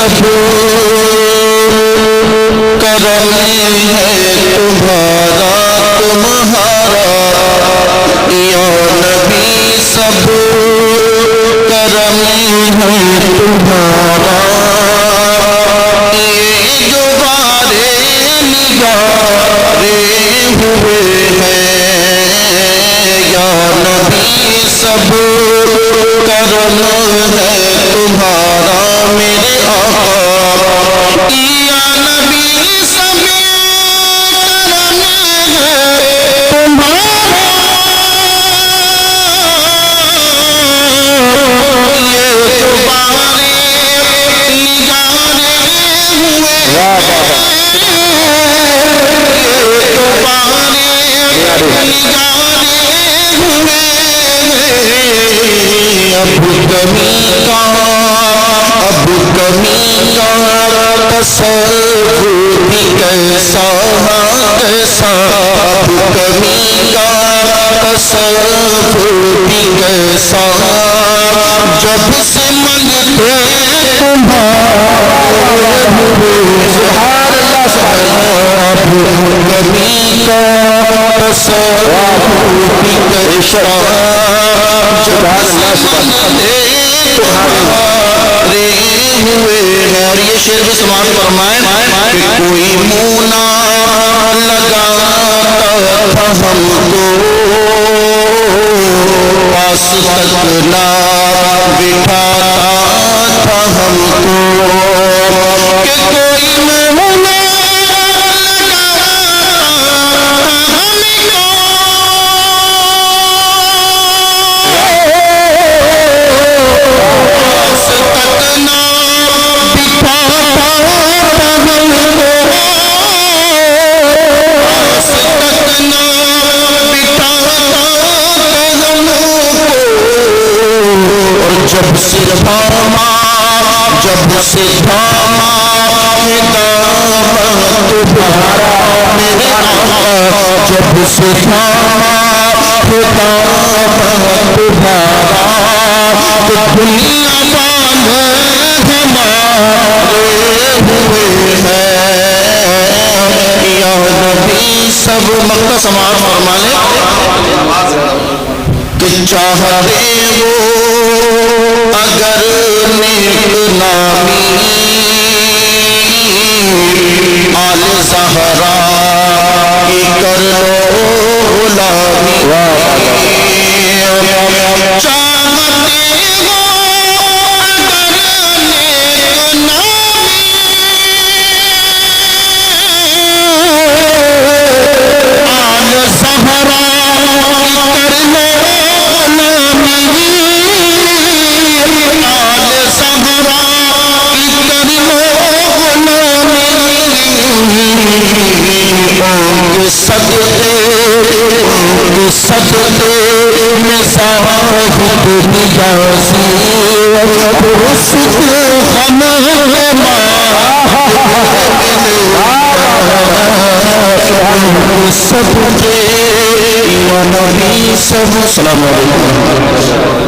سب کرم ہے تمہارا تمہارا یا نبی سب کرم ہے تمہارا یہ جو بارے نگارے ہوئے ہیں یا نبی سب کرم ہے تمہارا میرے آقا یا نبی سب کرم ہے تمہارا یہ جو بارے نگارے ہوئے اب کمی کا تصور بھی کیسا کیسا اب کمی کا تصور بھی کیسا جب سے منگتے کمی کا تصور بھی کیسا ہوئے ہیں اور یہ شعر بھی سماعت فرمائے کہ کوئی منہ نہ لگاتا تھا ہم کو پاس تک نہ بٹھاتا تھا ہم کو کہ کوئی منہ نہ جب سے تھاما ہے دامن تمہارا میرے آقا جب سے تھاما ہے دامن تمہارا تو دنیا والے ہمارے ہوئے ہیں یا نبی سب مکہ سماعت فرما لے کہ چاہتے ہو اگر نیک نامی آل زہرا کی کر لو غلامی چاہتے ہو اگر نیک نامی آل زہرا کی کر لو صدقے میں صاحب نیازی رسد ہمیں صدقے یا نبی سب السلام علیکم